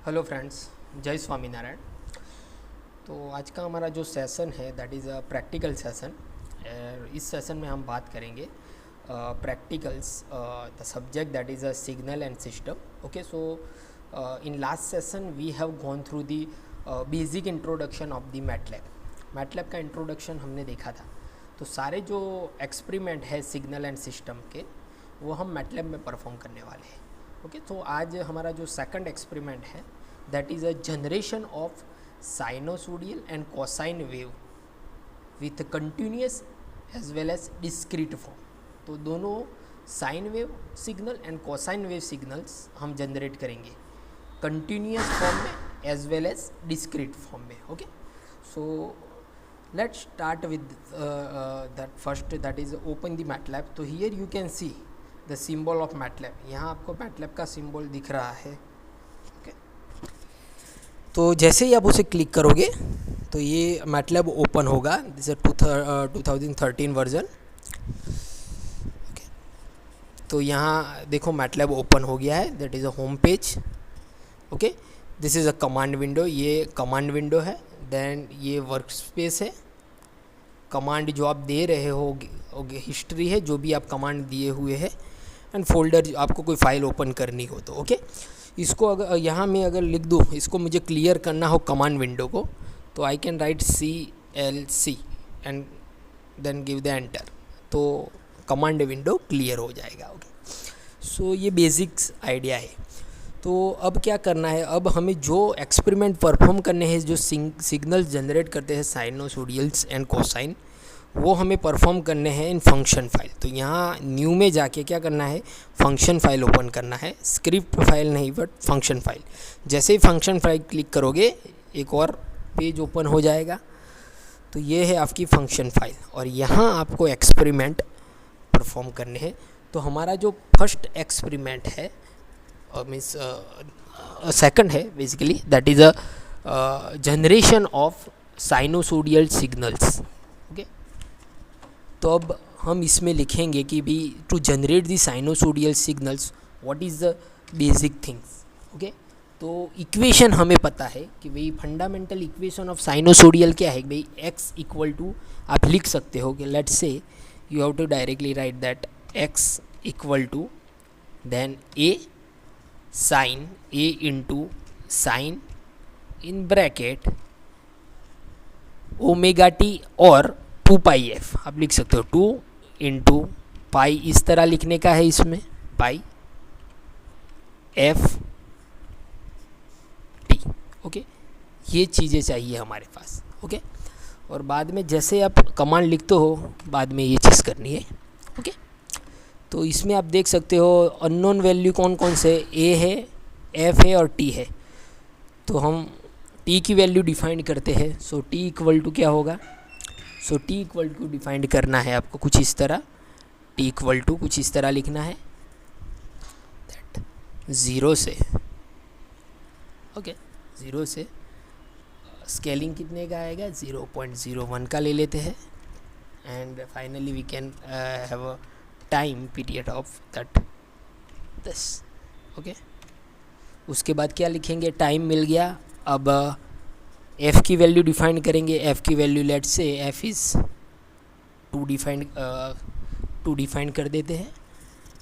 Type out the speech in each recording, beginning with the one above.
Hello friends, जय स्वामीनारायण। तो आज का हमारा जो सेशन है that is a practical session. इस सेशन में हम बात करेंगे practicals the subject that is a signal and system. Okay, so in last session we have gone through the basic introduction of the MATLAB का introduction हमने देखा था। तो सारे जो एक्सपेरिमेंट है सिग्नल एंड सिस्टम के वो हम मैटलैब में परफॉर्म करने वाले हैं। ओके, तो आज हमारा जो सेकंड एक्सपेरिमेंट है that is a generation of sinusoidal and cosine wave with continuous as well as discrete form. तो दोनों sine wave signal and cosine wave signals हम जनरेट करेंगे कंटिन्यूस फॉर्म में as well as discrete form में। Okay, so let's start with that first, that is open the MATLAB. तो here you can see the symbol of MATLAB. यहाँ आपको MATLAB का symbol दिख रहा है। okay? तो जैसे ही आप उसे क्लिक करोगे तो ये MATLAB ओपन होगा। This is 2013 version. तो यहाँ देखो MATLAB ओपन हो गया है, that is a home page. Okay, this is a command window, ये कमांड विंडो है। देन ये वर्क स्पेस है, कमांड जो आप दे रहे हो हिस्ट्री है जो भी आप कमांड दिए हुए हैं, एंड फोल्डर आपको कोई फाइल ओपन करनी हो तो। ओके, इसको अगर यहाँ मैं अगर लिख दूँ, इसको मुझे क्लियर करना हो कमांड विंडो को, तो I can write CLC and then give the enter, तो कमांड विंडो क्लियर हो जाएगा। ओके, सो ये बेसिक्स आइडिया है। तो अब क्या करना है, अब हमें जो एक्सपेरिमेंट परफॉर्म करने हैं, जो सिग्नल जनरेट करते हैं साइनोसोडियल्स एंड कोसाइन, वो हमें परफॉर्म करने हैं इन फंक्शन फाइल। तो यहाँ न्यू में जाके क्या करना है, फंक्शन फाइल ओपन करना है, स्क्रिप्ट फाइल नहीं बट फंक्शन फाइल। जैसे ही फंक्शन फाइल क्लिक करोगे एक और पेज ओपन हो जाएगा। तो ये है आपकी फंक्शन फाइल, और यहाँ आपको एक्सपेरिमेंट परफॉर्म करने हैं। तो हमारा जो फर्स्ट एक्सपेरिमेंट है मीन्स सेकंड है basically, that is a generation of sinusoidal signals. Okay, तो अब हम इसमें लिखेंगे कि भी to generate the sinusoidal signals what is the basic things. Okay, तो इक्वेशन हमें पता है कि भाई फंडामेंटल इक्वेशन ऑफ साइनोसोडियल क्या है भाई, x इक्वल टू आप लिख सकते हो कि let's say you have to directly write that x equal to then a sine a into sine in bracket omega t और 2 पाई एफ आप लिख सकते हो, 2 इंटू पाई इस तरह लिखने का है इसमें, पाई एफ टी। ओके, ये चीज़ें चाहिए हमारे पास। ओके, और बाद में जैसे आप कमांड लिखते हो बाद में ये चीज़ करनी है। ओके, तो इसमें आप देख सकते हो अननोन वैल्यू कौन कौन से, ए है, एफ है और टी है। तो हम टी की वैल्यू डिफाइन करते हैं। सो टी इक्वल टू क्या होगा, so T equal to define करना है आपको कुछ इस तरह, टी इक्वल टू कुछ इस तरह लिखना है दैट 0 से, ओके 0 से स्केलिंग कितने का आएगा, 0.01 का ले लेते हैं, and finally we can have a time period of that this. Okay, उसके बाद क्या लिखेंगे, टाइम मिल गया। अब f की वैल्यू डिफाइन करेंगे, f की value let say f is 2 define कर देते हैं,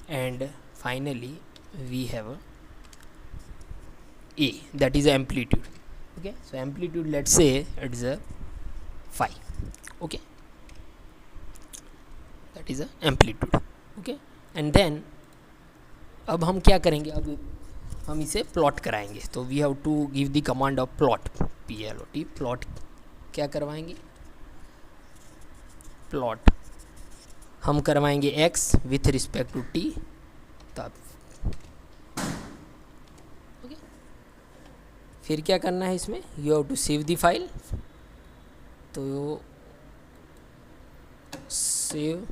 and finally we have a that is amplitude. Okay, so amplitude let say it is a 5। Okay, that is a amplitude. Okay, and then अब हम क्या करेंगे, अब हम इसे प्लॉट कराएंगे। तो we have to give the command of plot, PLOT, plot क्या करवाएंगे, प्लॉट हम करवाएंगे x with respect to t। तब ओके, फिर क्या करना है इसमें, you have to save the file. तो सेव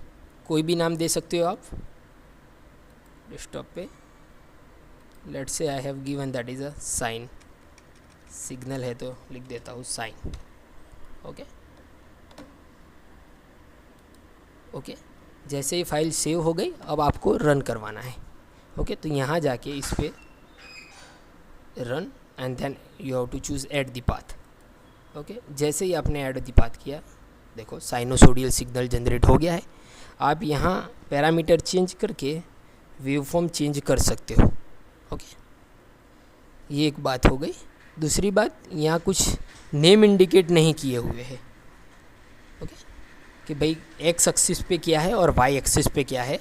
कोई भी नाम दे सकते हो आप डेस्कटॉप पे, let's say I have given that is a sine, signal है तो लिख देता हूँ साइन। ओके, ओके, जैसे ही फाइल सेव हो गई अब आपको रन करवाना है। ओके, तो यहाँ जाके इस पर run and then you have to choose add the path. Okay, जैसे ही आपने ऐड द पाथ किया, देखो साइनोसोडियल सिग्नल जनरेट हो गया है। आप यहाँ पैरामीटर चेंज करके वेवफॉर्म चेंज कर सकते हो। ओके, ये एक बात हो गई। दूसरी बात, यहाँ कुछ नेम इंडिकेट नहीं किए हुए हैं। ओके, कि भाई एक्स एक्सिस पे क्या है और वाई एक्सिस पे क्या है।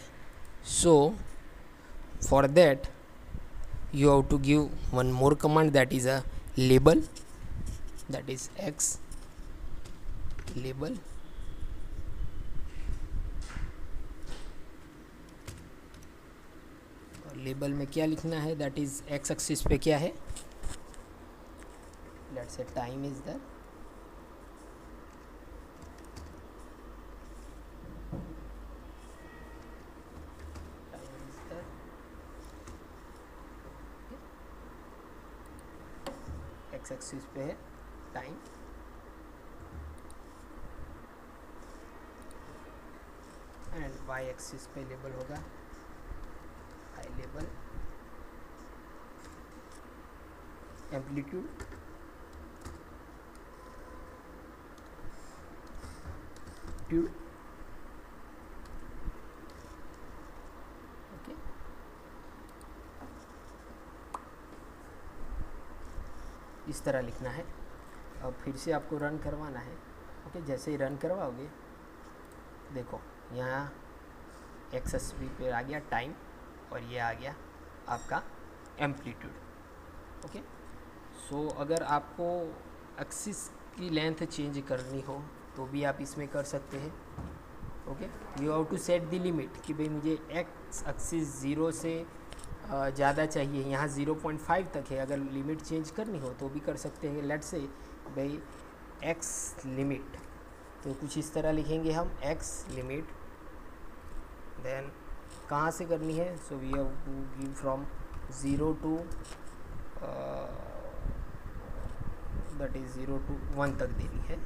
So for that you have to give one more command, that is a label, that is x label। और लेबल में क्या लिखना है, दैट इज एक्स एक्सिस पे क्या है, लेट्स से time is the x axis पे है टाइम, एंड वाई एक्सिस पे लेबल होगा हाई लेबल एम्पलीट्यूड ट्यूड। ओके, इस तरह लिखना है। अब फिर से आपको रन करवाना है। ओके, जैसे ही रन करवाओगे, देखो यहाँ एक्स एक्सिस पे आ गया टाइम और ये आ गया आपका एम्पलीट्यूड। ओके, सो अगर आपको एक्सिस की लेंथ चेंज करनी हो तो भी आप इसमें कर सकते हैं। Okay, you have to set the limit कि भाई मुझे एक्स एक्सिस 0 से ज़्यादा चाहिए, यहाँ 0.5 तक है। अगर लिमिट चेंज करनी हो तो भी कर सकते हैं। लेट्स से भाई एक्स लिमिट, तो कुछ इस तरह लिखेंगे हम, एक्स लिमिट, देन कहाँ से करनी है, so we have to give from 0 to that is 0 to 1 तक देनी है।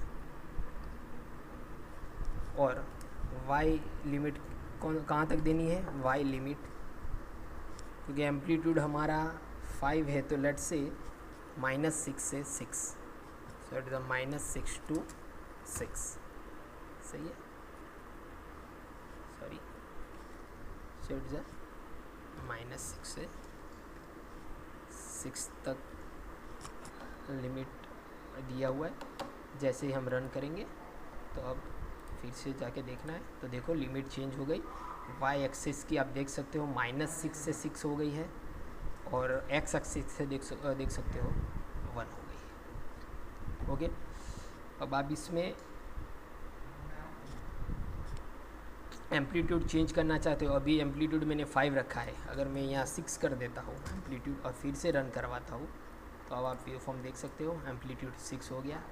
और y लिमिट कहाँ तक देनी है, y लिमिट, क्योंकि एम्पलीट्यूड हमारा 5 है तो लेट्स से -6 से 6, सो इट इज़ -6 to 6, सही है, सॉरी, सो इट इज़ -6 से 6 तक लिमिट दिया हुआ है। जैसे ही हम रन करेंगे तो अब फिर से जाके देखना है, तो देखो लिमिट चेंज हो गई। वाई एक्सिस की आप देख सकते हो -6 से 6 हो गई है, और एक्स एक्सिस से देख सकते हो 1 हो गई है। ओके, अब आप इसमें एम्पलीट्यूड चेंज करना चाहते हो। अभी एम्पलीट्यूड मैंने 5 रखा है, अगर मैं यहाँ 6 कर देता हूँ एम्पलीट्यूड और फिर से रन करवाता हूँ, तो अब आप वेवफॉर्म देख सकते हो एम्पलीट्यूड 6 हो गया।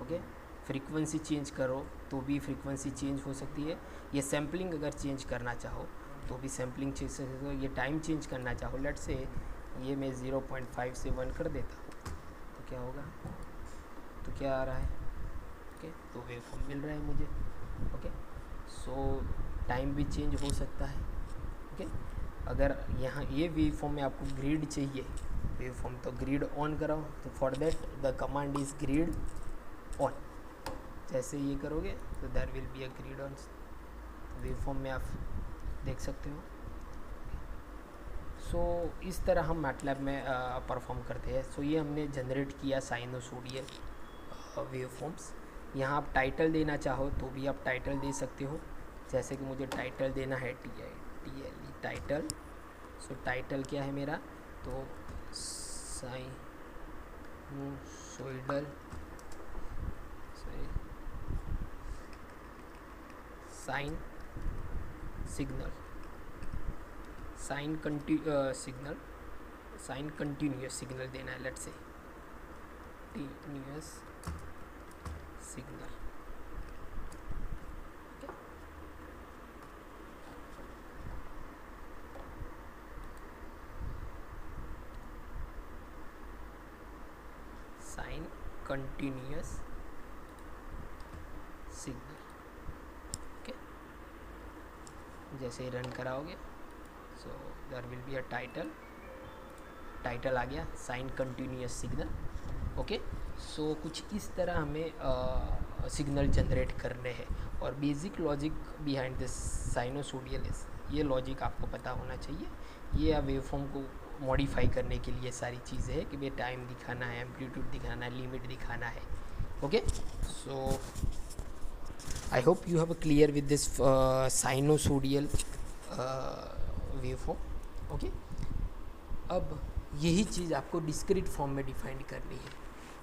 ओके, फ्रीक्वेंसी चेंज करो तो भी फ्रीक्वेंसी चेंज हो सकती है। ये सैम्पलिंग अगर चेंज करना चाहो तो भी सैम्पलिंग चेंज कर सकते हो। ये टाइम चेंज करना चाहो, लेट से ये मैं 0.5 से 1 कर देता हूँ, तो क्या होगा, तो क्या आ रहा है, ओके, तो वेवफॉर्म मिल रहा है मुझे। ओके, सो टाइम भी चेंज हो सकता है। ओके, अगर यहाँ ये वेवफॉर्म में आपको ग्रिड चाहिए वेवफॉर्म, तो ग्रिड ऑन कराओ, तो for that the command is grid on. जैसे ये करोगे तो there will be a grid on, waveform में आप देख सकते हो। सो इस तरह हम मैटलैब में परफॉर्म करते हैं। सो ये हमने जनरेट किया साइनोसोडियल वेवफॉर्म्स। यहाँ आप टाइटल देना चाहो तो भी आप टाइटल दे सकते हो, जैसे कि मुझे टाइटल देना है TITLE टाइटल। सो टाइटल क्या है मेरा, तो sinusoidal sine signal, sine continuous signal देना है, let's say continuous signal. Sine continuous signal. Okay, जैसे ही रन कराओगे, so there will be a title title आ गया sine continuous signal. Okay, so कुछ इस तरह हमें सिग्नल जनरेट करने हैं। और basic logic behind this sinusoidal ये लॉजिक आपको पता होना चाहिए। ये वेवफॉर्म को मॉडिफाई करने के लिए सारी चीज़ें हैं कि भाई टाइम दिखाना है, एम्पलीट्यूड दिखाना है, लिमिट दिखाना है। Okay, so I hope you have a clear with this sinusoidal waveform. Okay, अब यही चीज़ आपको डिस्क्रीट फॉर्म में डिफाइन करनी है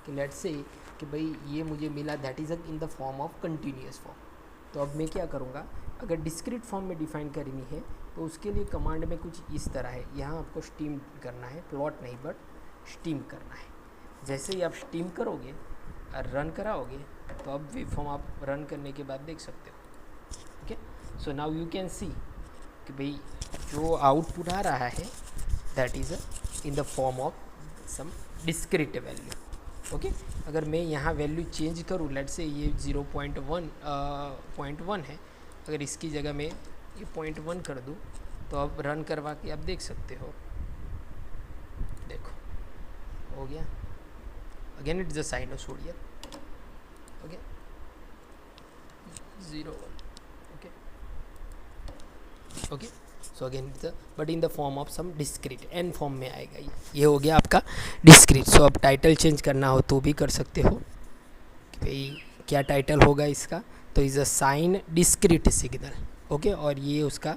कि लेट्स से कि भाई ये मुझे मिला that is in the form of continuous form. तो अब मैं क्या करूँगा, अगर डिस्क्रीट फॉर्म में डिफाइन करनी है तो उसके लिए कमांड में कुछ इस तरह है। यहाँ आपको स्टीम करना है, प्लॉट नहीं बट स्टीम करना है। जैसे ही आप स्टीम करोगे और रन कराओगे तो अब वेवफॉर्म आप रन करने के बाद देख सकते हो। Okay, so now you can see कि भाई जो आउटपुट आ रहा है that is in the form of some discrete value. Okay, अगर मैं यहाँ वैल्यू चेंज करूँ, लेट से ये 0.1 है, अगर इसकी जगह मैं ये 0.1 कर दूँ तो अब रन करवा के आप देख सकते हो, देखो हो गया। Again it's the sinusoidal. Okay, 0.1। Okay okay, so again it's but in the form of some discrete, n form में आएगा। ये हो गया आपका डिस्क्रीट। सो अब टाइटल चेंज करना हो तो भी कर सकते हो कि भाई क्या टाइटल होगा इसका, तो is a sine discrete signal. Okay, और ये उसका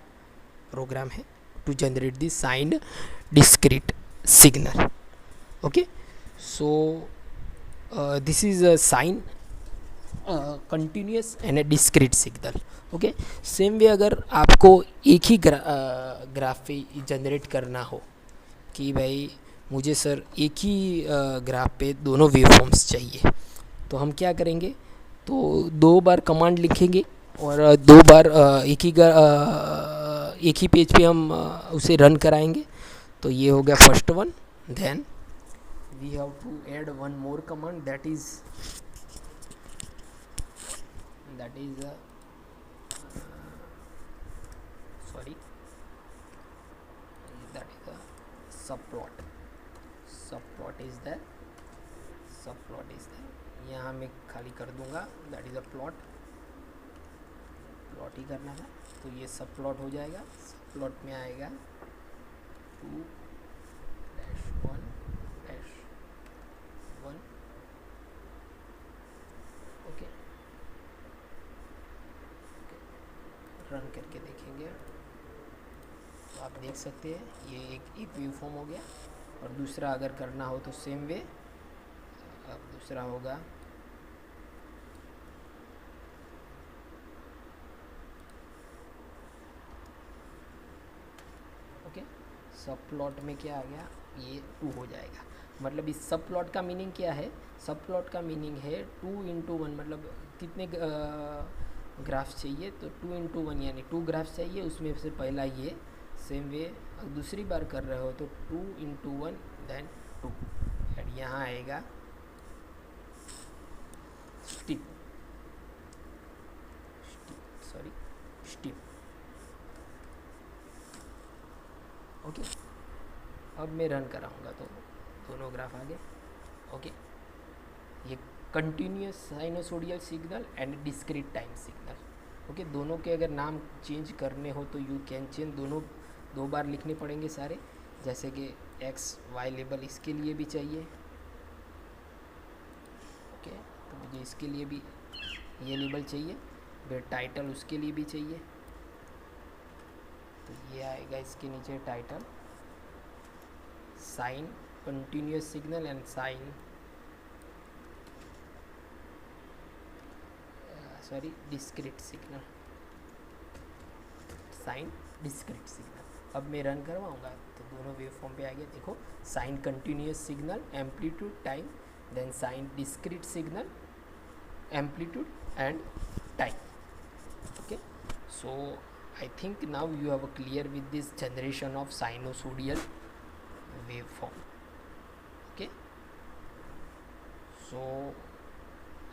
प्रोग्राम है to generate the sine discrete signal. Okay, so this is a sine continuous and a discrete signal. Okay, same way अगर आपको एक ही ग्राफ पे जनरेट करना हो कि भाई मुझे सर एक ही ग्राफ पे दोनों वेवफॉर्म्स चाहिए, तो हम क्या करेंगे, तो 2 बार कमांड लिखेंगे और 2 बार एक ही पेज पे हम उसे रन कराएंगे। तो ये हो गया first one. Then we have to add one more command that is sorry, that is a subplot is there, यहाँ मैं खाली कर दूंगा, दैट इज़ अ प्लॉट ही करना है। तो ये सब प्लॉट हो जाएगा। प्लॉट में आएगा 2-1-1। ओके, रन करके देखेंगे तो आप देख सकते हैं ये एक व्यू फॉर्म हो गया। और दूसरा अगर करना हो तो सेम वे, अब दूसरा होगा ओके, सब प्लॉट में क्या आ गया, ये 2 हो जाएगा। मतलब इस सब प्लॉट का मीनिंग क्या है, सब प्लॉट का मीनिंग है 2x1, मतलब कितने ग्राफ चाहिए, तो 2x1 यानी 2 ग्राफ चाहिए, उसमें से पहला ये। सेम वे दूसरी बार कर रहे हो तो 2x1 देन 2, एंड यहाँ आएगा स्टिप। ओके, अब मैं रन कराऊंगा तो दोनों ग्राफ आ गए। ओके, ये continuous sinusoidal signal and discrete time signal. Okay, दोनों के अगर नाम चेंज करने हो तो यू कैन चेंज, दोनों 2 बार लिखने पड़ेंगे सारे। जैसे कि एक्स वाई लेबल इसके लिए भी चाहिए। ओके, तो मुझे इसके लिए भी ये लेबल चाहिए, फिर टाइटल उसके लिए भी चाहिए। तो ये आएगा इसके नीचे title, sine continuous signal and sine discrete signal, sine discrete signal. अब मैं रन करवाऊंगा तो दोनों वेव फॉर्म पे आ गया। देखो, sine continuous signal amplitude time, then sine discrete signal amplitude and time. Okay, so I think now you have a clear with this generation of sinusoidal waveform. Okay, so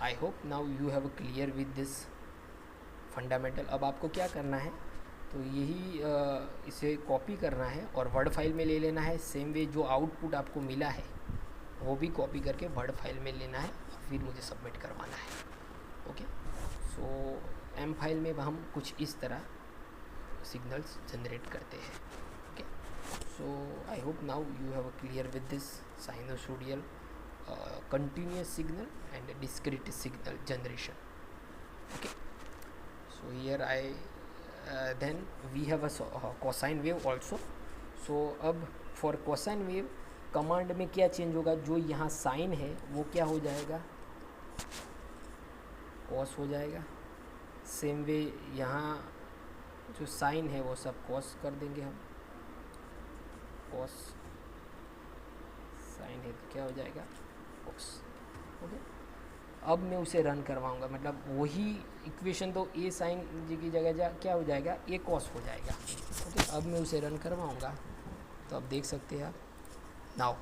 I hope now you have a clear with this fundamental. अब आपको क्या करना है, तो यही इसे copy करना है और वर्ड फाइल में ले लेना है। सेम वे जो आउटपुट आपको मिला है वो भी कॉपी करके वर्ड फाइल में लेना है और फिर मुझे सबमिट करवाना है। ओके, सो एम फाइल में हम कुछ इस तरह सिग्नल्स जनरेट करते हैं। Okay, so I hope now you have a clear with this sinusoidal continuous signal and discrete signal generation. Okay, so here I then we have a cosine wave also. So अब for cosine wave command में क्या change होगा, जो यहाँ sign है वो क्या हो जाएगा, कॉस हो जाएगा। सेम वे यहाँ जो साइन है वो सब कॉस कर देंगे हम, कॉस साइन है तो क्या हो जाएगा, कॉस। ओके, अब मैं उसे रन करवाऊंगा, मतलब वही इक्वेशन तो ए साइन जी की जगह क्या हो जाएगा, ए कॉस हो जाएगा। ओके, अब मैं उसे रन करवाऊंगा तो आप देख सकते हैं आप, now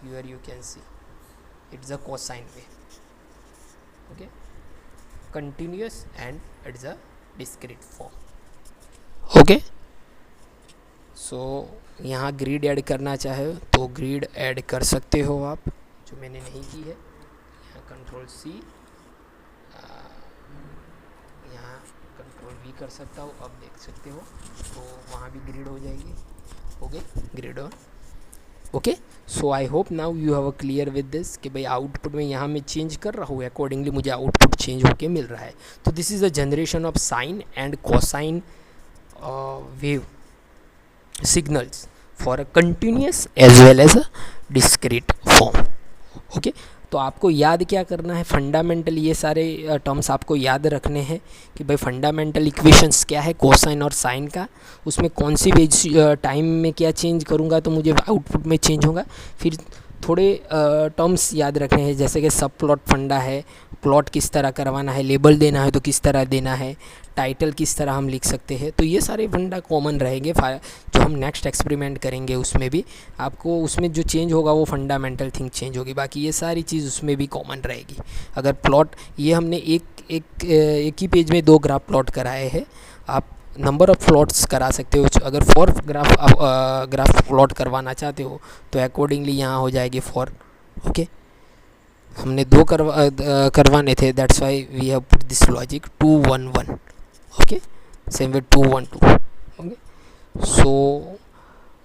here you can see it's a cosine wave. Okay, continuous and it's a discrete form. Okay, so यहाँ ग्रिड ऐड करना चाहे तो ग्रिड ऐड कर सकते हो आप, जो मैंने नहीं की है। यहाँ कंट्रोल सी, यहाँ कंट्रोल वी कर सकता हूँ, अब देख सकते हो तो वहाँ भी ग्रिड हो जाएगी। Okay, grid on. Okay, so I hope now you have a clear with this कि भाई आउटपुट में यहाँ मैं चेंज कर रहा हूँ, अकॉर्डिंगली मुझे आउटपुट चेंज होके मिल रहा है। तो this is a generation of sine and cosine wave signals for a continuous as well as a discrete form. Okay, तो आपको याद क्या करना है, फंडामेंटल ये सारे टर्म्स आपको याद रखने हैं कि भाई फंडामेंटल इक्वेशंस क्या है कोसाइन और साइन का, उसमें कौन सी वेज टाइम में क्या चेंज करूँगा तो मुझे आउटपुट में चेंज होगा। फिर थोड़े टर्म्स याद रखने हैं, जैसे कि सब प्लॉट फंडा है, प्लॉट किस तरह करवाना है, लेबल देना है तो किस तरह देना है, टाइटल किस तरह हम लिख सकते हैं। तो ये सारे फंडा कॉमन रहेंगे, जो हम नेक्स्ट एक्सपेरिमेंट करेंगे उसमें भी आपको, उसमें जो चेंज होगा वो फंडामेंटल थिंग चेंज होगी, बाकी ये सारी चीज़ उसमें भी कॉमन रहेगी। अगर प्लॉट ये हमने एक ही पेज में 2 ग्राफ प्लॉट कराए हैं, आप नंबर ऑफ़ प्लॉट्स करा सकते हो। अगर 4 ग्राफ प्लॉट करवाना चाहते हो तो अकॉर्डिंगली यहाँ हो जाएगी 4। ओके, हमने 2 करवाने थे, that's why we have put this logic 2 1 1। Okay, same way 2 1 2। Okay, so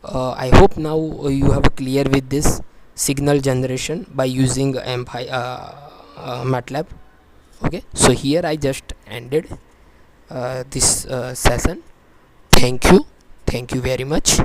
I hope now you have a clear with this signal generation by using MATLAB. Okay, so here I just ended this session. Thank you very much.